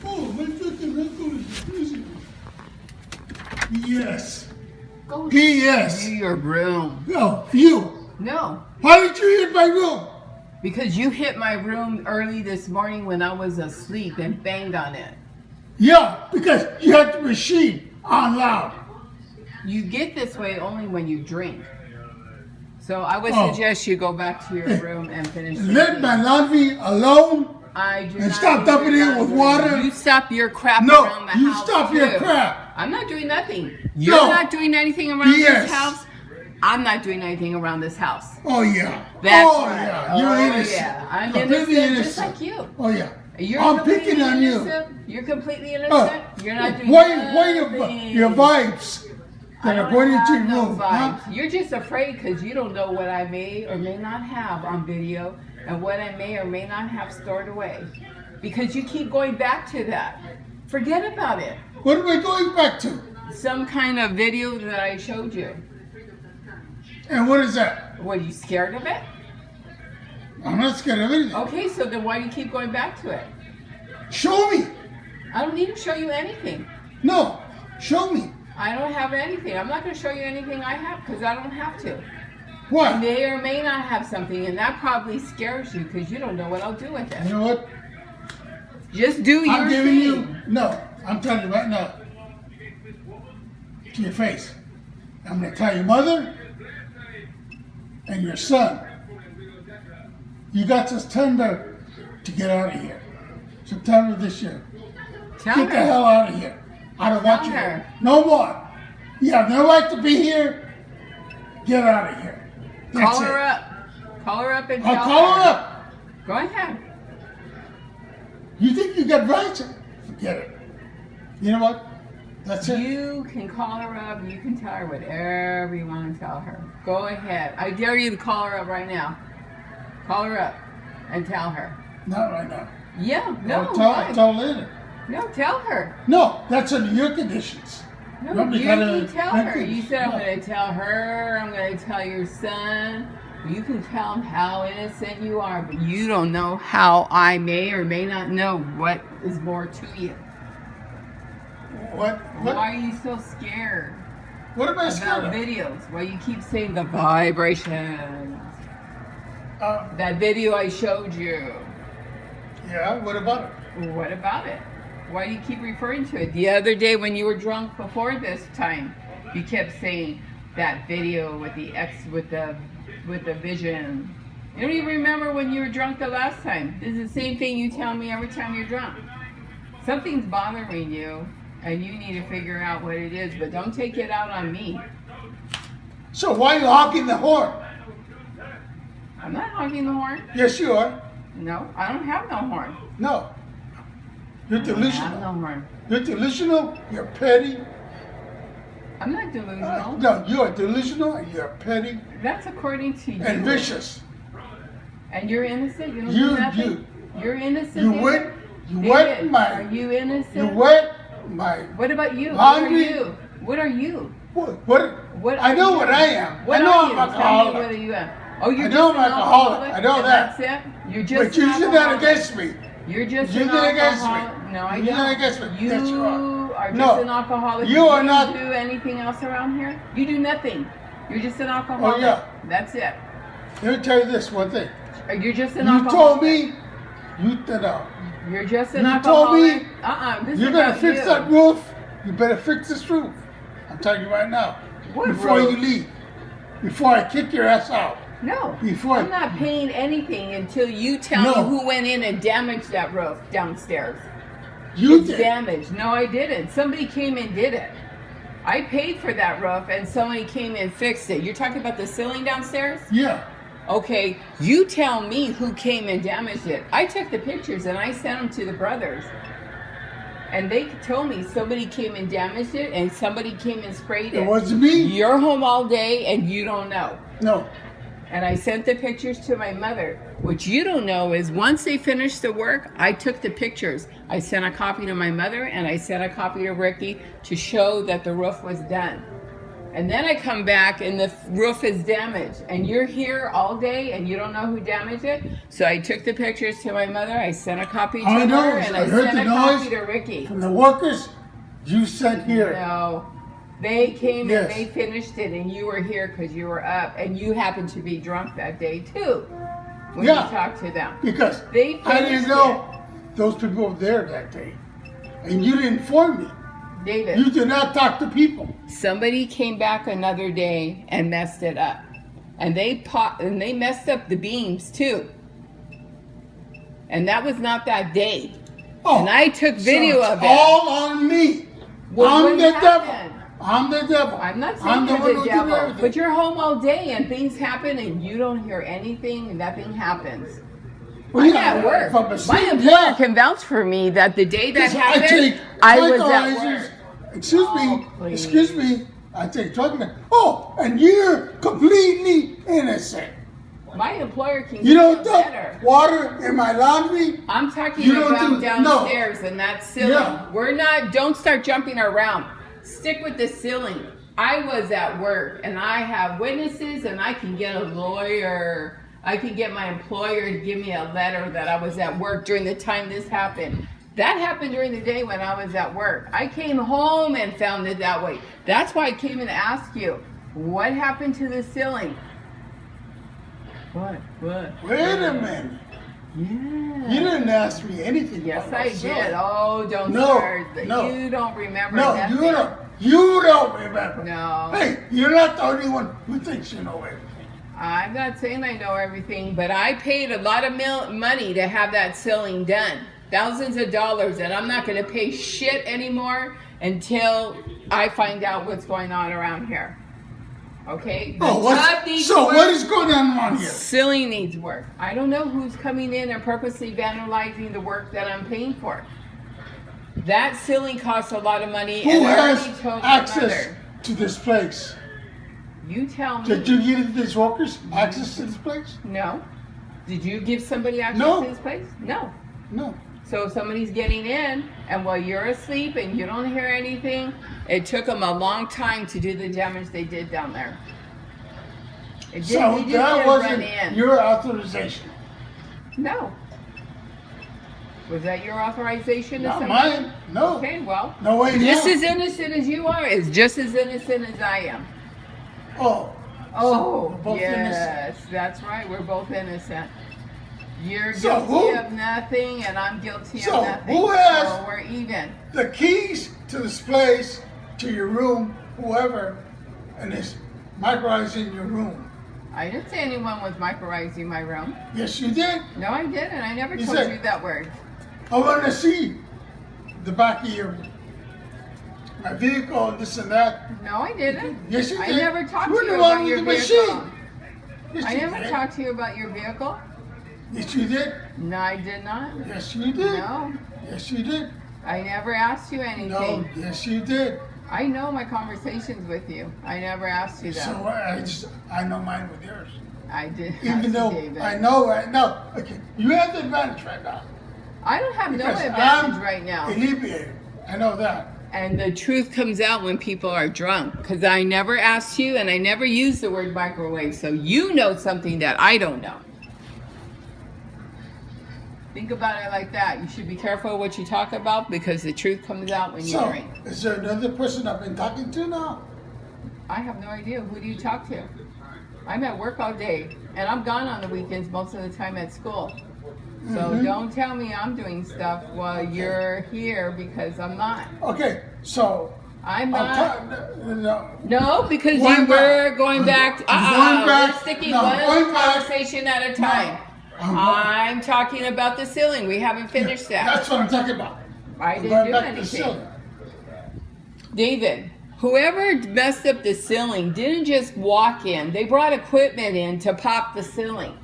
Oh, my fucking uncle is busy. Yes. Go P.S. to your room. No, you. No, Why did you hit my room? because you hit my room early this morning when I was asleep and banged on it. Yeah, because you had the machine on loud. You get this way only when you drink. So I would Oh. suggest you go back to your room and finish And let drinking. my laundry alone. I do And not stop do dumping your it with laundry. water. You stop your crap No, around the you house. stop your too. crap. I'm not doing nothing. You're No. not doing anything around Yes. this house. I'm not doing anything around this house. Oh yeah. That's oh right. yeah. You're Oh, innocent. yeah. I'm Completely innocent, just like you. Oh yeah. You're I'm completely picking on you. innocent. You're completely innocent. You're not doing Why nothing. your vibes I that are don't going into have your no room? Huh? vibes. You're just afraid because you don't know what I may or may not have on video and what I may or may not have stored away. Because you keep going back to that. Forget about it. What am I going back to? Some kind of video that I showed you. And what is that? Were you scared of it? I'm not scared of anything. Okay, so then why do you keep going back to it? Show me. I don't need to show you anything. No, show me. I don't have anything. I'm not going to show you anything I have because I don't have to. I What? may or may not have something, and that probably scares you because you don't know what I'll do with You it. know what? Just do your I'm giving thing. you. No, I'm telling you right now. To your face. I'm going to tell your mother and your son. You got till September to get out of here. September this year. Tell Get the her. hell out of here. I don't want Tell you her. here. No more. You have no right to be here. Get out of here. That's Call it. her up. Call her up and tell I'll call her up. Go ahead. You think you got rights? Forget it. You know what? That's it. You can call her up. You can tell her whatever you want to tell her. Go ahead. I dare you to call her up right now. Call her up and tell her. Not right now. Yeah, no. I'll tell later. No, tell her. No, that's under your conditions. No, Nobody you gotta can tell her. mention- You said, I'm No. going to tell her. I'm going to tell your son. You can tell him how innocent you are, but you don't know how I may or may not know what is more to you. What? Why What? are you so scared What am I scared about of? videos? Why you keep saying the vibrations? That video I showed you. Yeah. What about it? Well, what about it? Why do you keep referring to it? The other day when you were drunk before this time, you kept saying that video with the vision. You don't even remember when you were drunk the last time. This is the same thing you tell me every time you're drunk. Something's bothering you, and you need to figure out what it is, but don't take it out on me. So why are you honking the horn? I'm not honking the horn. Yes, you are. No, I don't have no horn. No. You're I don't have delusional. no horn. You're delusional. You're petty. I'm not delusional. No, you are delusional and you're petty That's according to you. and vicious. And you're innocent? You don't You- do nothing? You're innocent? You David? wet. You David, wet Are my. you innocent? You wet my. What about you? laundry. What are you? What? What? What I are know you? what I am. What I know are I'm you? alcoholic. Tell me what are you at. Oh, you're I just know an I'm alcoholic. I know and that. That's it? You're just But you an used that alcoholic. against me. You're just You an did it against me. alcoholic. No, I You don't. did it against me. You Yes, you are. are just No. an alcoholic. You are don't not- do anything else around here? You do nothing. You're just an alcoholic. Oh, yeah. That's it. Let me tell you this one thing. You're just an You alcoholic. told me. You said, You're just an You alcoholic. told me This you is better about fix you. that roof. You better fix this roof. I'm telling you right now. What before roof? you leave. Before I kick your ass out. No, Before- I'm not paying anything until you tell No. me who went in and damaged that roof downstairs. You It's did. damaged. No, I didn't. Somebody came and did it. I paid for that roof and somebody came and fixed it. You're talking about the ceiling downstairs? Yeah. Okay, you tell me who came and damaged it. I took the pictures and I sent them to the brothers. And they told me somebody came and damaged it and somebody came and sprayed it. It wasn't me. You're home all day and you don't know. No. And I sent the pictures to my mother. What you don't know is once they finished the work, I took the pictures. I sent a copy to my mother and I sent a copy to Ricky to show that the roof was done. And then I come back and the roof is damaged. And you're here all day and you don't know who damaged it. So I took the pictures to my mother. I sent a copy to her. And I heard sent the a noise copy to Ricky. from the workers. You sat here. No. They came Yes. and they finished it and you were here because you were up. And you happened to be drunk that day too. When you talked to them. Because They I didn't finished know those people were there that day. And you didn't inform me. David. You did not talk to people. Somebody came back another day and messed it up. And they messed up the beams too. And that was not that day. Oh, And I took video so of it's it. all on me. Well, I'm what the devil. happened? I'm the devil. I'm not I'm saying the you're one the who did devil, everything. but you're home all day and things happen and you don't hear anything and nothing happens. Well, I'm yeah, at work. from a My scene, employer yeah. can vouch for me that the day that I happened, take I was at tranquilizers. work. Excuse Oh, me. please. Excuse me. I take tranquilizers. Oh, and you're completely innocent. My employer can You give don't you dump better. water in my laundry. I'm talking You don't about do- no. downstairs and that ceiling. Yeah. We're not, don't start jumping around. Stick with the ceiling. I was at work and I have witnesses and I can get a lawyer. I can get my employer to give me a letter that I was at work during the time this happened. That happened during the day when I was at work. I came home and found it that way. That's why I came in to ask you, what happened to the ceiling? What? Wait a minute. Yeah. You didn't ask me anything. Yes, about I myself. did. Oh, don't No, start. no. You don't remember No, nothing. you don't. You don't remember. No. Hey, you're not the only one who thinks you know everything. I'm not saying I know everything, but I paid a lot of money to have that ceiling done. Thousands of dollars, and I'm not going to pay shit anymore until I find out what's going on around here. Okay? The tub needs work. What is going on around here? Ceiling needs work. I don't know who's coming in and purposely vandalizing the work that I'm paying for. That ceiling costs a lot of money. Who and I has already told my access mother. to this place? You tell me. Did you give these workers access to this place? No. Did you give somebody access No. to this place? No. No. So if somebody's getting in, and while you're asleep and you don't hear anything, it took them a long time to do the damage they did down there. It So didn't, you just that didn't wasn't run in. your authorization. No. Was that your authorization? Not to mine. No. Okay, well, No way. just no. as innocent as you are is just as innocent as I am. Oh. Oh, both yes, that's right. We're both innocent. You're So guilty who- of nothing, and I'm guilty So of nothing. who has- So we're even. The keys to this place, to your room, whoever, and is microizing your room. I didn't say anyone was microizing my room. Yes, you did. No, I didn't. I never You told said- you that word. I want to see the back of my vehicle and this and that. No, I didn't. Yes, you I did. never talked You're to the you one about with your the vehicle. machine. Yes, I you never did. talked to you about your vehicle. Yes, you did. No, I did not. Yes, you did. No, Yes, you did. I never asked you No, anything. yes, you did. I know my conversations with you. I never asked you that. So I know mine with yours. I did. ask Even you, though David. I know right now. Okay, you have the advantage right now. I don't have no Because advantage I'm right now. inebriated. I know that. And the truth comes out when people are drunk. Because I never asked you and I never used the word microwave. So you know something that I don't know. Think about it like that. You should be careful what you talk about because the truth comes out when you So, drink. is there another person I've been talking to now? I have no idea. Who do you talk to? I'm at work all day. And I'm gone on the weekends most of the time at school. So Mhm. don't tell me I'm doing stuff while you're here because I'm not. Okay, so I'm not. no. No, because Going you were going back. Going back. We're sticking No, one going back. conversation at a time. I'm going- I'm talking about the ceiling. We haven't finished that. That's what I'm talking about. I I'm didn't going do back to anything. silver. David, whoever messed up the ceiling didn't just walk in. They brought equipment in to pop the ceiling.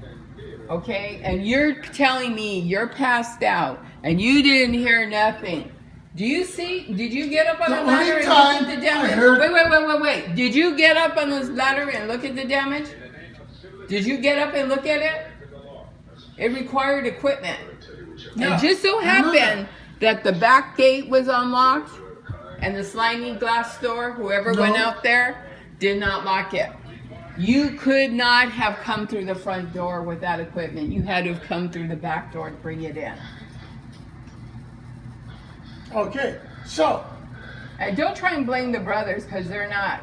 Okay? And you're telling me you're passed out and you didn't hear nothing. Do you see? Did you get up on The the ladder only and look time at the I damage? heard- Wait. Did you get up on this ladder and look at the damage? Did you get up and look at it? It required equipment. Yeah, It just so I know happened that the back gate was unlocked and the sliding glass door, whoever No. went out there, did not lock it. You could not have come through the front door with that equipment. You had to have come through the back door to bring it in. Okay, so And don't try and blame the brothers, because they're not.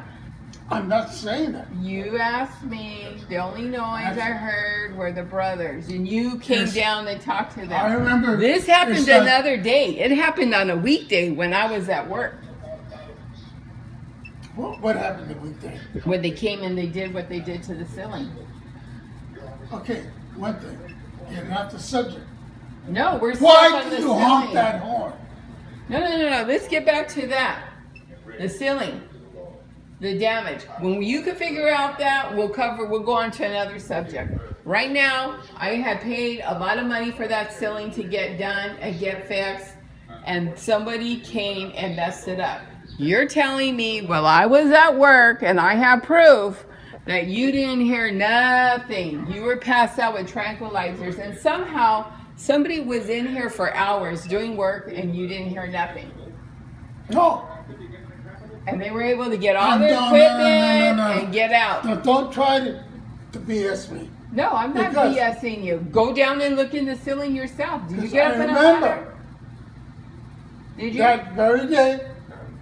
I'm not saying that. You asked me, the only noise I heard were the brothers, and you came down and talked to them. I remember This happened another day. It happened on a weekday when I was at work. What happened the weekday? When they came and they did what they did to the ceiling. Okay, one thing. Getting off the subject. No, we're stuck Why on do the you honk ceiling. that horn? No. Let's get back to that. The ceiling. The damage. When you can figure out that, we'll go on to another subject. Right now, I had paid a lot of money for that ceiling to get done and get fixed, and somebody came and messed it up. You're telling me, well, I was at work and I have proof that you didn't hear nothing. You were passed out with tranquilizers, and somehow somebody was in here for hours doing work and you didn't hear nothing. No. And they were able to get all their equipment and get out. No, don't try to BS me. No, I'm not Because- BSing you. Go down and look in the ceiling yourself. Did you Because get up I in a remember ladder? Did you? that very day,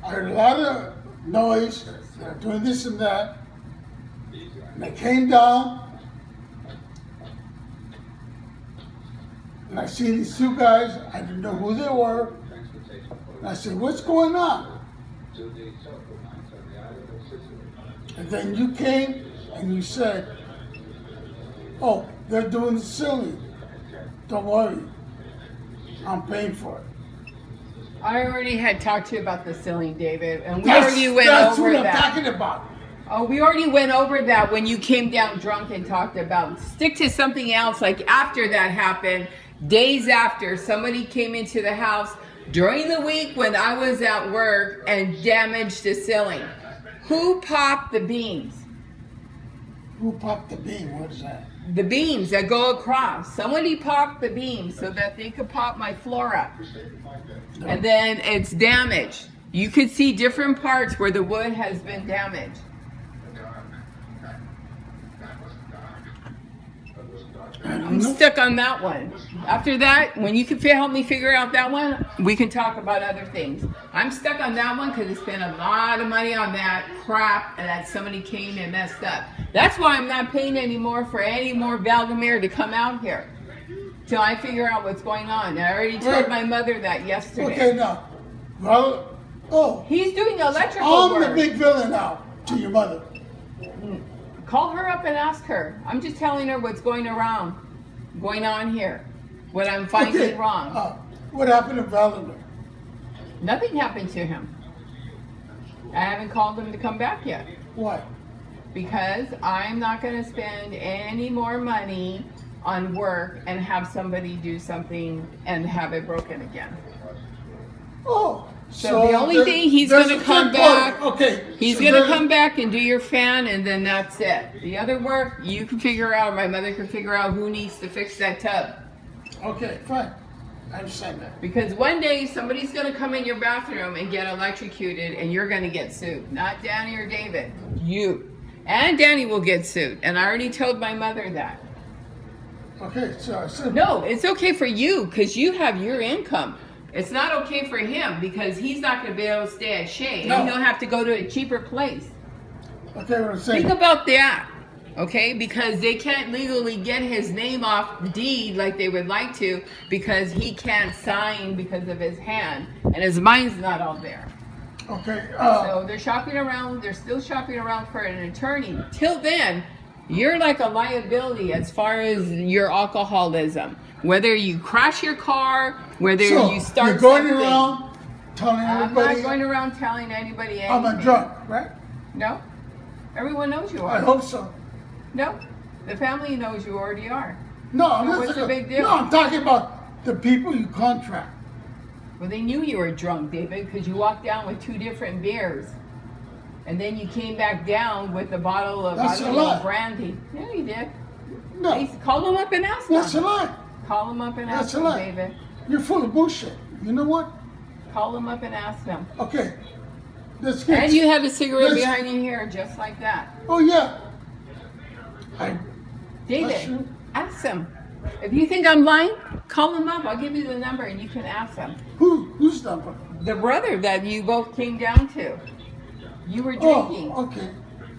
I heard a lot of noise. They're doing this and that. And I came down, and I see these two guys. I didn't know who they were. And I said, "What's going on?" And then you came and you said, "Oh, they're doing the ceiling. Don't worry, I'm paying for it." I already had talked to you about the ceiling, David, and we already went That's over what I'm that. talking about. Oh, we already went over that when you came down drunk and talked about. Stick to something else. Like after that happened, days after, somebody came into the house during the week when I was at work and damaged the ceiling. Who popped the beams? Who popped the beam? What is that? The beams that go across. Somebody popped the beams so that they could pop my floor up. And then it's damaged. You could see different parts where the wood has been damaged. I'm stuck on that one. After that, when you can help me figure out that one, we can talk about other things. I'm stuck on that one because I spent a lot of money on that crap and that somebody came and messed up. That's why I'm not paying anymore for any more Valdemar to come out here till I figure out what's going on. I already told my mother that yesterday. Okay, now, well, oh, He's doing electrical I'm work. the big villain now to your mother. Call her up and ask her. I'm just telling her what's going on here. What I'm finding wrong. What happened to Valdemar? Nothing happened to him. I haven't called him to come back yet. Why? Because I'm not going to spend any more money on work and have somebody do something and have it broken again. Oh, So the only thing he's going to come back, okay, he's so going to there's- come back and do your fan, and then that's it. The other work, you can figure out, my mother can figure out who needs to fix that tub. Okay, fine. I understand that. Because one day somebody's going to come in your bathroom and get electrocuted, and you're going to get sued. Not Danny or David. You. And Danny will get sued. And I already told my mother that. Okay, so I said, No, it's okay for you because you have your income. It's not okay for him because he's not going to be able to stay at Shea. No. And he'll have to go to a cheaper place. okay, what I'm saying. Think about that. Okay? Because they can't legally get his name off the deed like they would like to because he can't sign because of his hand. And his mind's not all there. Okay, So they're shopping around. They're still shopping around for an attorney. Till then, you're like a liability as far as your alcoholism. Whether you crash your car, whether so you start you're going something. around telling I'm everybody not going around telling anybody anything. I'm a drunk, right? No. Everyone knows you I are. hope so. No. The family knows you already are. No, I'm So not what's the talking- big deal? No, I'm talking about the people you contract. Well, they knew you were drunk, David, because you walked down with 2 different beers. And then you came back down with a bottle of That's I a don't know, lie. brandy. Yeah, you did. No, Hey, call them up and ask that's a them. lie. Call them up and That's ask a them, lie. David. You're full of bullshit. You know what? Call them up and ask them. Okay. Let's get. And you have a cigarette let's- behind your hair just like that. Oh yeah. That's David, true. ask him. If you think I'm lying, call him up. I'll give you the number and you can ask him. Whose number? The brother that you both came down to. You were drinking. Oh, okay.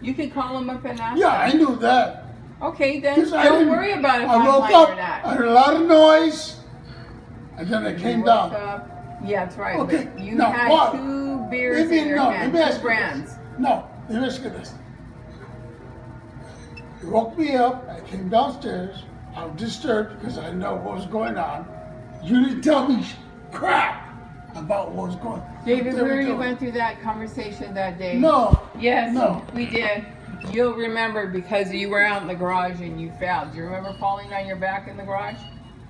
You can call him up and ask Yeah, I him. knew that. Okay, then 'Cause I don't didn't- worry about if I I'm woke lying up, or not. I heard a lot of noise, and then I You came woke down. up- Yeah, that's right. Okay, But you now had what? 2 beers in your no, hand, let me 2 ask you brands. this. No, let me ask you this. You woke me up, I came downstairs, I was disturbed because I know what was going on. You didn't tell me crap about what was going on. David, we already went through that conversation that day. No. Yes, No. we did. You'll remember because you were out in the garage and you fell. Do you remember falling on your back in the garage?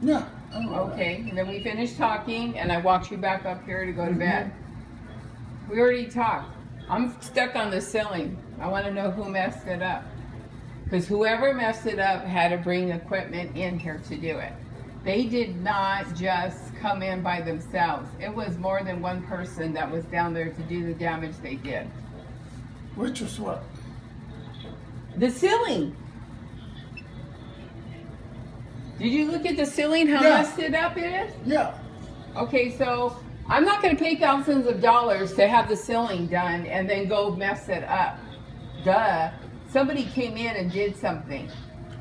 Yeah. I don't know. Okay, and then we finished talking and I walked you back up here to go to Mm-hmm. bed. We already talked. I'm stuck on the ceiling. I want to know who messed it up. Because whoever messed it up had to bring equipment in here to do it. They did not just come in by themselves. It was more than one person that was down there to do the damage they did. Which was what? The ceiling. Did you look at the ceiling, how Yeah. messed it up it is? Yeah. Okay, so I'm not going to pay thousands of dollars to have the ceiling done and then go mess it up. Duh. Somebody came in and did something.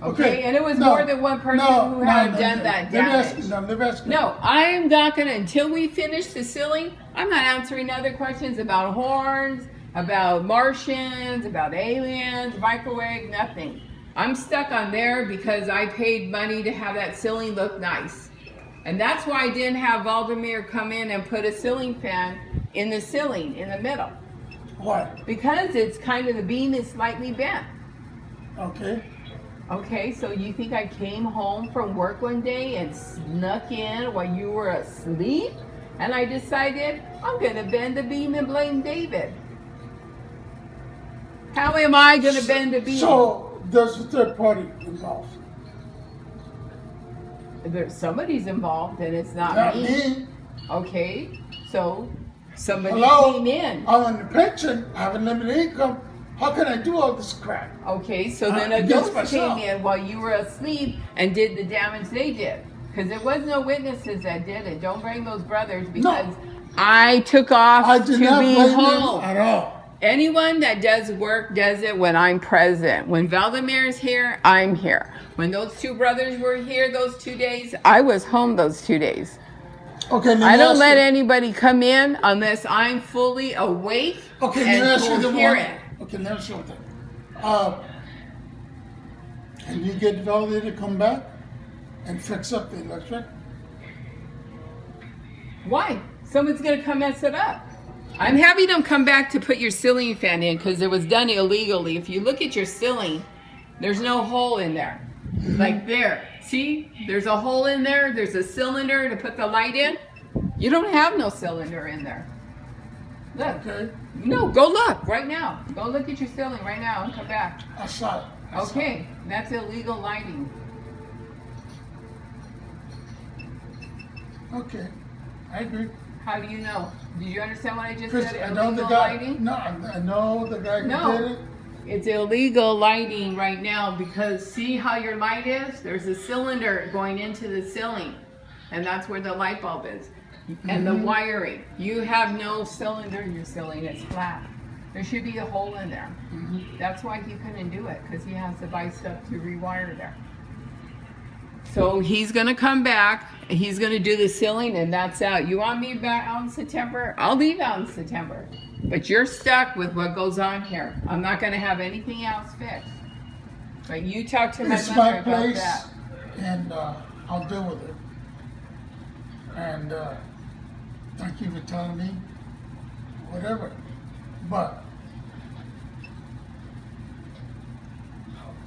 Okay, and it was No, more than one person who had done that Let me ask damage. you, let me ask you. No, I'm not going to, until we finish the ceiling, I'm not answering other questions about horns, about Martians, about aliens, microwave, nothing. I'm stuck on there because I paid money to have that ceiling look nice. And that's why I didn't have Valdemir come in and put a ceiling fan in the ceiling, in the middle. Why? Because it's kind of, the beam is slightly bent. Okay. Okay, so you think I came home from work one day and snuck in while you were asleep? And I decided I'm going to bend the beam and blame David. How am I going to bend the beam? So there's a third party involved. Somebody's involved and it's not Not me. me. Okay, so somebody Hello? came in. I'm on the pension. I have a limited income. How can I do all this crap? Okay, so then Against adults myself. came in while you were asleep and did the damage they did. Because there was no witnesses that did it. Don't bring those brothers because I took off I to did not be blame home. them at all. Anyone that does work does it when I'm present. When Valdemir's here, I'm here. When those 2 brothers were here those 2 days, I was home those 2 days. Okay, let me I don't ask let you. anybody come in unless I'm fully awake Okay, let me ask you and the coherent. one. Okay, let me ask you one thing. Can you get Valerie to come back and fix up the electric? Why? Someone's going to come mess it up. I'm having them come back to put your ceiling fan in because it was done illegally. If you look at your ceiling, there's no hole in there. Like there. See? There's a hole in there. There's a cylinder to put the light in. You don't have no cylinder in there. Look. Okay, No, go look right now. Go look at your ceiling right now and come back. I saw it. I saw it. Okay, that's illegal lighting. Okay, I agree. How do you know? Did you understand what I just Because said? I know the Illegal guy. lighting? No, I know the guy who No. did it. It's illegal lighting right now because see how your light is? There's a cylinder going into the ceiling, and that's where the light bulb is. And the wiring. You have no cylinder in your ceiling, it's flat. There should be a hole in there. That's why he couldn't do it, because he has to buy stuff to rewire there. So he's gonna come back, he's gonna do the ceiling, and that's out. You want me back out in September? I'll leave out in September. But you're stuck with what goes on here. I'm not gonna have anything else fixed. But you talk to my It's mother my about place, that. and I'll deal with it. And thank you for telling me whatever. But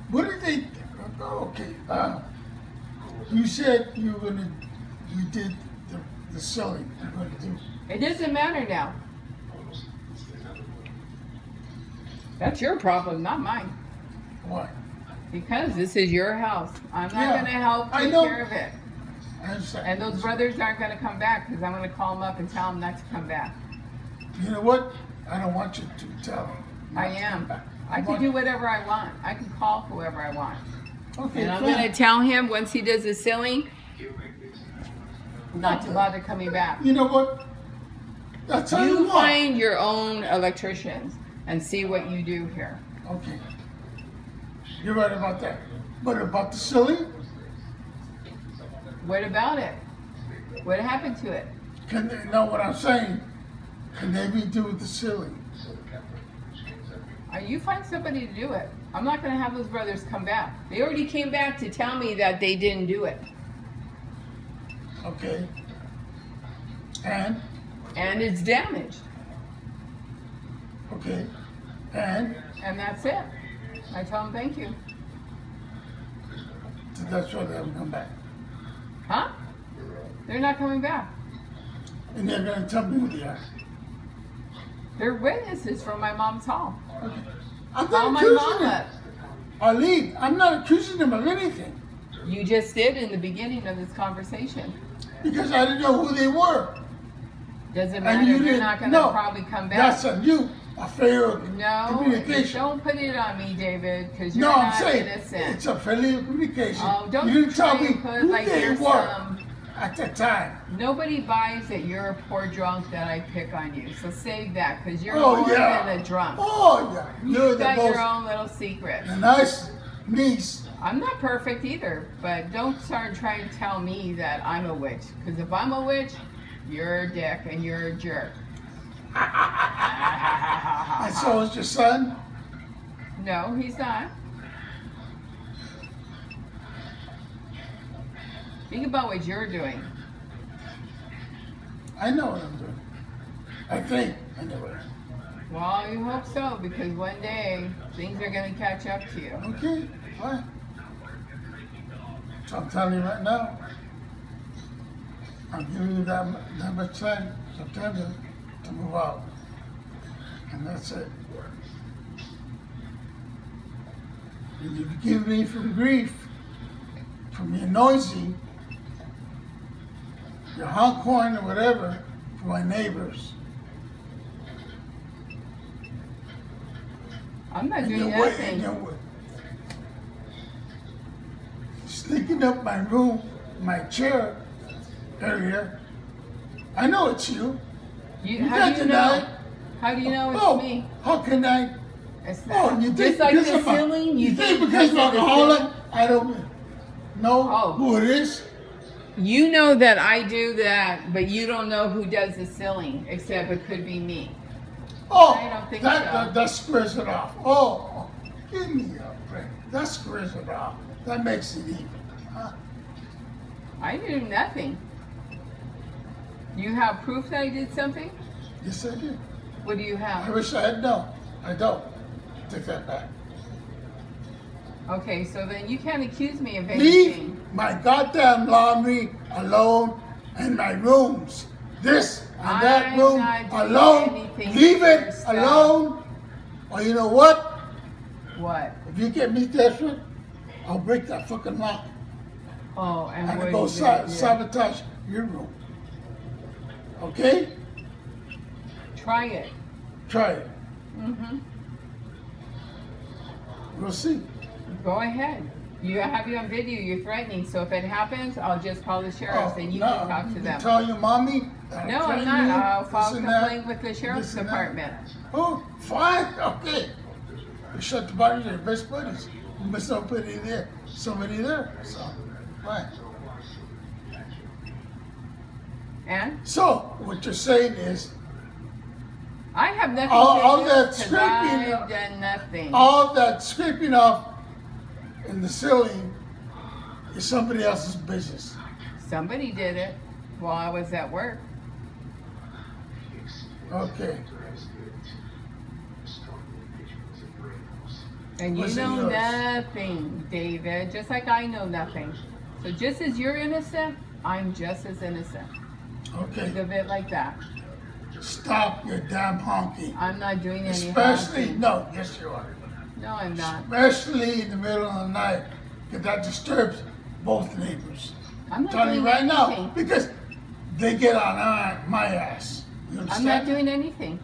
what did they? Okay, you said you did the selling. You're going to do. It doesn't matter now. That's your problem, not mine. What? Because this is your house. I'm not Yeah, gonna help I take know. care of it. I understand. And those brothers aren't gonna come back because I'm gonna call them up and tell them not to come back. You know what? I don't want you to tell him. I am. I can do whatever I want. I can call whoever I want. Okay, And I'm fine. going to tell him once he does the ceiling, not to bother coming back. You know what? That's how You want. find your own electricians and see what you do here. Okay. You're right about that. But about the ceiling? What about it? What happened to it? Can they know what I'm saying? Can they redo the ceiling? You find somebody to do it. I'm not going to have those brothers come back. They already came back to tell me that they didn't do it. Okay. And? And it's damaged. Okay. And? And that's it. I tell them thank you. So that's why they haven't come back. Huh? They're not coming back. And they're going to tell me who they are. They're witnesses from my mom's hall. Okay. I'm Call not my accusing mom them. up. Arlene, I'm not accusing them of anything. You just did in the beginning of this conversation. Because I didn't know who they were. Doesn't And matter. you They're didn't not going to know. probably come back. That's on you. A failure of No, communication. don't put it on me, David, because you're No, I'm not saying innocent. it's a failure of communication. Oh, don't you didn't tell try me and put who like they you're were some. at the time. Nobody buys that you're a poor drunk that I pick on you. So save that, because you're Oh, more yeah. than a drunk. Oh, yeah. You're You've the got most your own little secrets. nice niece. I'm not perfect either, but don't start trying to tell me that I'm a witch. Because if I'm a witch, you're a dick and you're a jerk. And so is your son. No, he's not. Think about what you're doing. I know what I'm doing. I think I know what I'm doing. Well, you hope so, because one day things are going to catch up to you. Okay, fine. So I'm telling you right now, I'm giving you that much time, September, to move out. And that's it. And you've given me from grief, from your noisy, your honk horn or whatever, for my neighbors. I'm not And doing you're nothing. sneaking up my room, my chair area. I know it's you. How can't do you deny know? it. How do you know it's Oh, me? how can I? It's Oh, you think just like because the I'm a- ceiling. You think because I'm of the alcoholic, ceiling? I don't know Oh. who it is? You know that I do that, but you don't know who does the ceiling, except it could be me. Oh, I don't think that, so. that squares it off. Oh, give me a break. That squares it off. That makes it even. Huh? I do nothing. You have proof that I did something? Yes, I did. What do you I have? wish I had known. I don't. Take that back. Okay, so then you can't accuse me of Leave anything. my goddamn laundry alone and my rooms. This and that I'm room not doing alone. anything Leave with your it stuff. alone. Or you know what? What? If you get me desperate, I'll break that fucking lock Oh, and and what go is it? sabotage your room. Okay? Try it. Try it. Mm-hmm. We'll see. Go ahead. You have you on video. You're threatening. So if it happens, I'll just call the sheriffs and you no, can talk to you them. tell your mommy. that No, I'm threatened not. you, I'll this file a and that, complaint with the sheriff's this and that. department. Oh, fine. Okay. You shut the body, they're best buddies. You must not put it there. Somebody there. So, fine. And So, what you're saying is, I have nothing All to do that because scraping- I've done nothing. all that scraping off in the ceiling is somebody else's business. Somebody did it while I was at work. Okay. And you Was it know yours? nothing, David, just like I know nothing. So just as you're innocent, I'm just as innocent. Okay. Think of it like that. Stop your damn honking. I'm not doing any Especially, honking. no, yes you are. No, I'm not. Especially in the middle of the night, because that disturbs both neighbors. I'm not telling doing you right now, anything. because they get on my ass. You I'm understand? not doing anything.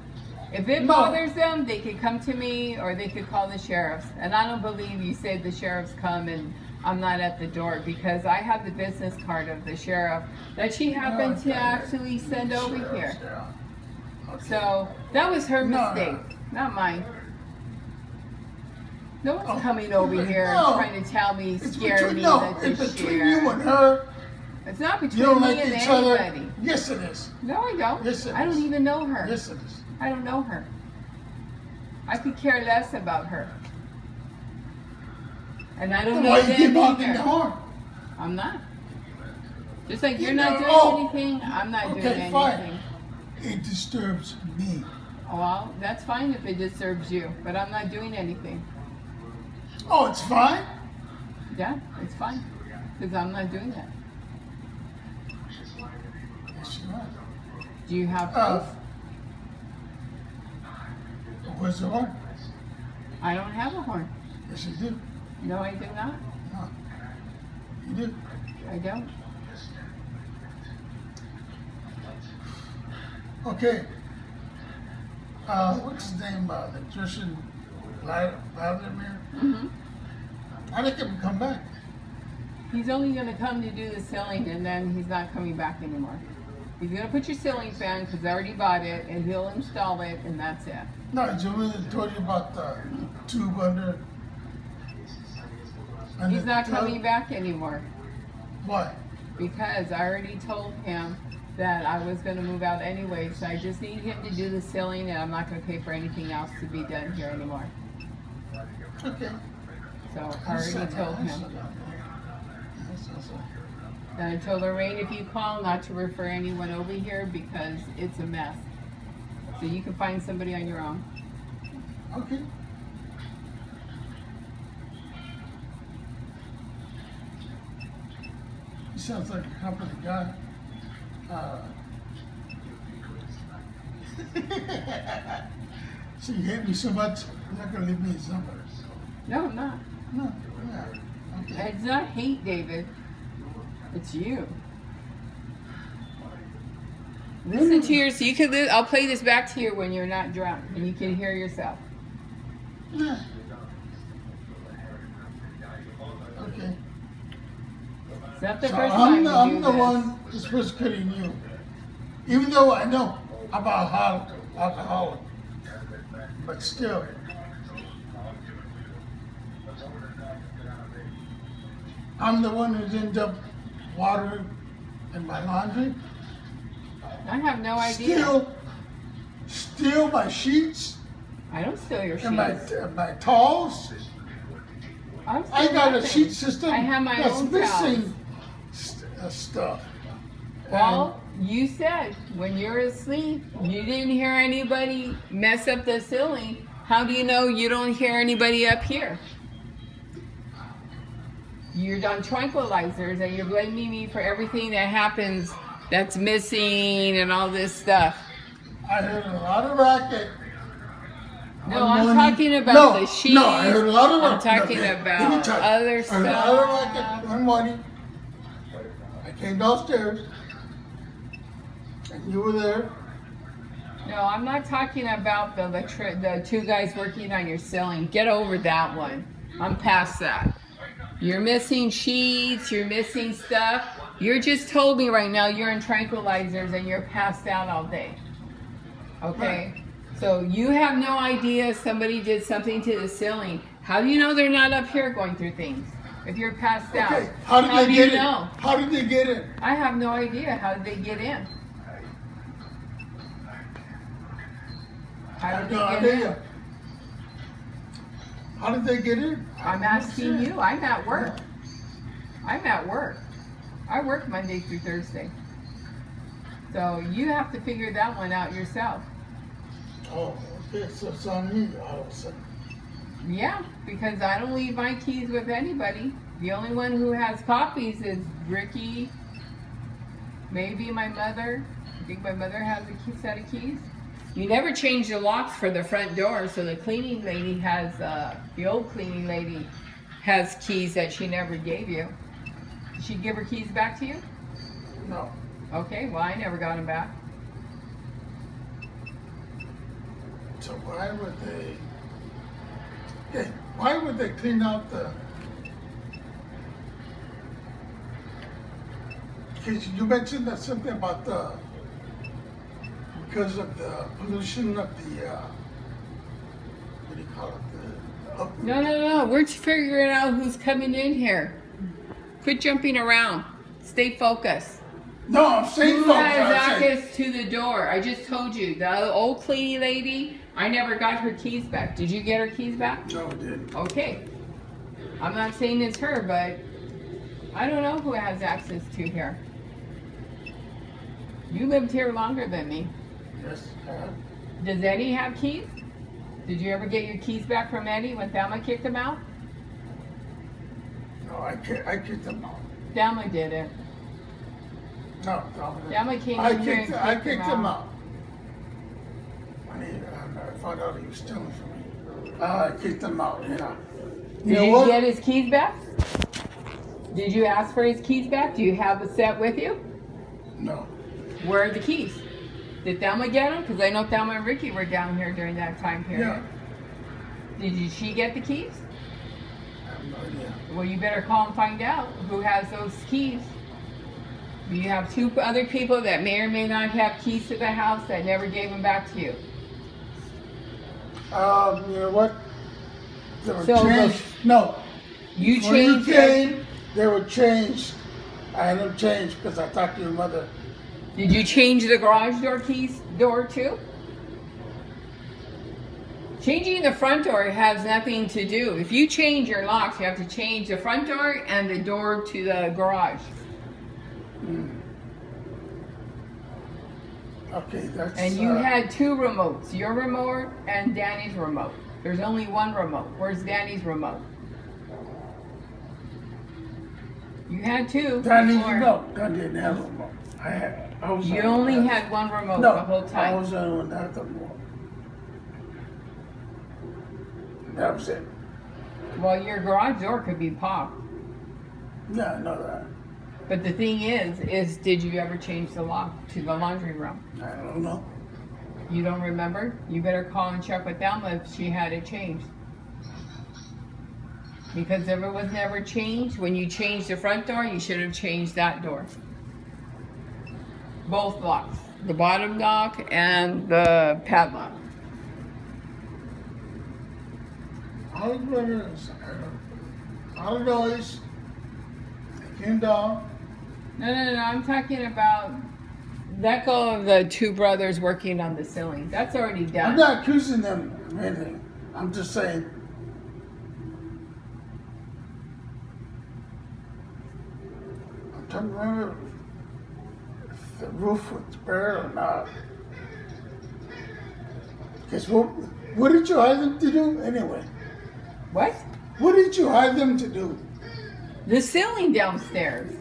If it No. bothers them, they could come to me or they could call the sheriffs. And I don't believe you said the sheriffs come and I'm not at the door, because I have the business card of the sheriff that she happened to actually send over here. Yeah. Okay. So that was her No. mistake, not mine. No one's Oh, coming over here no. trying to tell me, It's scare between, me no, that it's this between share. you and her. It's not You between don't me like and each anybody. other. Yes, it is. No, I don't. Yes, it I don't is. even know her. Yes, it is. I don't know her. I could care less about her. And I don't Then know why you keep them honking the either. horn? I'm not. Just like you're You not know- doing oh, anything, I'm not doing Okay, anything. fine. It disturbs me. Well, that's fine if it disturbs you, but I'm not doing anything. Oh, it's fine? Yeah, it's fine. Because I'm not doing that. Yes, you are. Do you have Uh, proof? Where's the horn? I don't have a horn. Yes, you do. No, I do not. No. You do. I don't. Okay. What's his name? Electrician Vladimir? Hmm. I think him come back. He's only going to come to do the ceiling, and then he's not coming back anymore. He's going to put your ceiling fan, because I already bought it, and he'll install it, and that's it. No, Julie told you about the tube under. He's not coming back anymore, Why? because I already told him that I was going to move out anyway, so I just need him to do the ceiling, and I'm not going to pay for anything else to be done here anymore. Okay. So I already told him. And I told Lorraine, if you call, not to refer anyone over here because it's a mess. So you can find somebody on your own. Okay. He sounds like a competent guy. So you hate me so much, you're not gonna leave me his number. No, I'm not. No, yeah. Okay. It's not hate, David. It's you. Listen to your. So you can. I'll play this back to you when you're not drunk, and you can hear yourself. Yeah. Okay. It's not the So first time I'm you do the this. one who's supposed to kidding you. Even though I know I'm alcoholic. But still. I'm the one who's ended up watering in my laundry. I have no idea. Steal my sheets I don't steal your and sheets. my towels. I'm I stealing got a nothing. sheet system I have my that's own missing towels. stuff. Well, you said when you're asleep, you didn't hear anybody mess up the ceiling. How do you know you don't hear anybody up here? You're on tranquilizers and you're blaming me for everything that happens that's missing and all this stuff. I heard a lot of racket. No, one I'm morning. talking about the sheets. No, I heard a lot of I'm racket. talking No, about let me tell you. other I heard a lot of stuff. racket one morning. I came downstairs, and you were there. No, I'm not talking about the two guys working on your ceiling. Get over that one. I'm past that. You're missing sheets, you're missing stuff. You just told me right now you're in tranquilizers and you're passed out all day. Okay? Right. So you have no idea somebody did something to the ceiling. How do you know they're not up here going through things? If you're passed out. Okay, how did How they do get you in? know? How did they get in? I have no idea. How did they get in? I How have did no they get in? idea. How did they get in? I'm asking you. I'm at work. I'm at work. I work Monday through Thursday. So you have to figure that one out yourself. Oh, okay, so it's on me all of a sudden. Yeah, because I don't leave my keys with anybody. The only one who has copies is Ricky, maybe my mother. I think my mother has a set of keys. You never change the locks for the front door, so the cleaning lady has, the old cleaning lady has keys that she never gave you. Did she give her keys back to you? No. Okay, well, I never got them back. So why would they? Okay, why would they clean out the? Because you mentioned that something about the because of the pollution of the what do you call it? No. We're figuring out who's coming in here. Quit jumping around. Stay focused. No, I'm saying Who has access to the door? I just told you. The old cleaning lady, I never got her keys back. Did you get her keys back? No, I didn't. Okay. I'm not saying it's her, but I don't know who has access to here. You lived here longer than me. Yes. Does Eddie have keys? Did you ever get your keys back from Eddie when Thelma kicked him out? No, I kicked them out. Thelma did it. No, Thelma came I in here and I kicked kicked him him out. out. When I found out he was stealing from me. I kicked him out, yeah. Did you get his keys back? Did you ask for his keys back? Do you have the set with you? No. Where are the keys? Did Thelma get them? Because I know Thelma and Ricky were down here during that time period. Yeah. Did she get the keys? I have no idea. Well, you better call and find out who has those keys. You have two other people that may or may not have keys to the house that never gave them back to you. You know what? They were So changed. No. You When changed you came, they were changed. I had them changed because I talked to your mother. Did you change the garage door too? Changing the front door has nothing to do. If you change your locks, you have to change the front door and the door to the garage. Okay, that's. And you had two remotes, your remote and Danny's remote. There's only one remote. Where's Danny's remote? You had two. Danny, before. no, Danny didn't have a remote. I was. You only had one remote no, the whole time. I was the only one that had the remote. That was it. Well, your garage door could be popped. Yeah, I know that. But the thing is did you ever change the lock to the laundry room? I don't know. You don't remember? You better call and check with Thelma if she had it changed. Because if it was never changed, when you changed the front door, you should have changed that door. Both locks. The bottom lock and the padlock. All the brothers, all the noise, they came down. No, I'm talking about let go of the two brothers working on the ceiling. That's already done. I'm not accusing them of anything. I'm just saying. I'm trying to remember if the roof was bare or not. Because what did you hire them to do anyway? What? What did you hire them to do? The ceiling downstairs.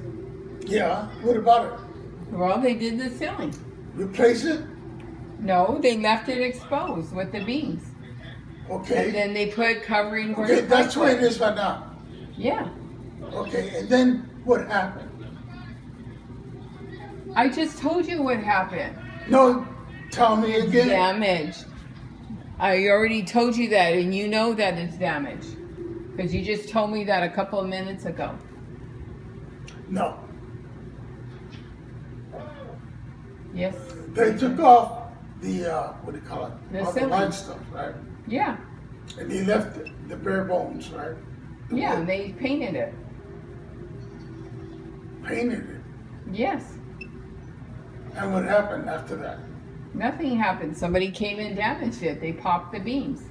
Yeah, what about it? Well, they did the ceiling. Replace it? No, they left it exposed with the beams. Okay. And then they put covering where Okay, the that's pipe where it was. is right now. Yeah. Okay, and then what happened? I just told you what happened. No, tell me again. Damaged. I already told you that, and you know that it's damaged. Because you just told me that a couple of minutes ago. No. Yes. They took off the, what do you call it? The All the ceiling. line stuff, right? Yeah. And they left the bare bones, right? The Yeah, wood. and they painted it. Painted it. Yes. And what happened after that? Nothing happened. Somebody came and damaged it. They popped the beams.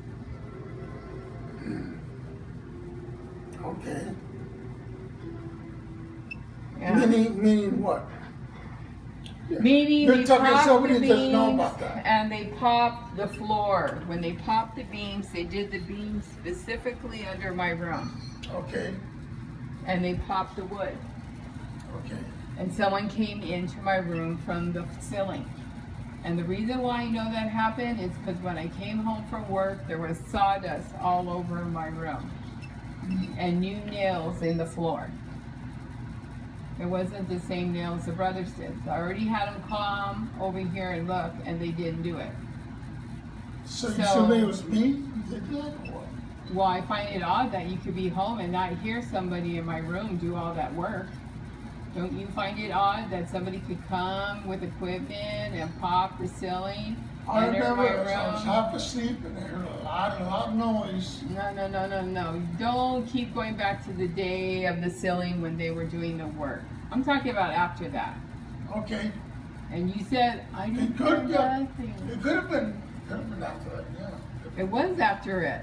Okay. Yeah. Meaning what? Meaning You're they talking to popped somebody the that doesn't know beams about that. and they popped the floor. When they popped the beams, they did the beams specifically under my room. Okay. And they popped the wood. Okay. And someone came into my room from the ceiling. And the reason why I know that happened is because when I came home from work, there was sawdust all over my room. And new nails in the floor. It wasn't the same nails the brothers did. So I already had them come over here and look, and they didn't do it. So you said it was me who did that, or what? Well, I find it odd that you could be home and not hear somebody in my room do all that work. Don't you find it odd that somebody could come with equipment and pop the ceiling? I enter remember my I was room? half asleep and I heard a lot of noise. No. Don't keep going back to the day of the ceiling when they were doing the work. I'm talking about after that. Okay. And you said, I It didn't could do have nothing. it could have been after that, yeah. It was after it.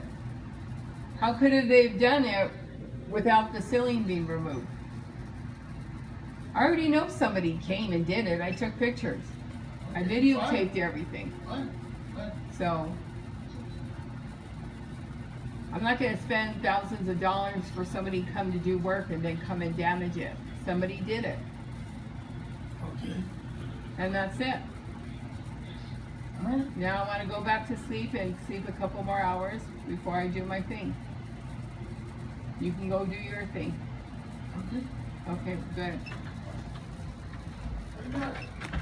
How could have they done it without the ceiling being removed? I already know somebody came and did it. I took pictures. I Okay, videotaped everything. Fine. So I'm not going to spend thousands of dollars for somebody to come to do work and then come and damage it. Somebody did it. Okay. And that's it. All right. Now I want to go back to sleep and sleep a couple more hours before I do my thing. You can go do your thing. Okay. Okay, good. Very good.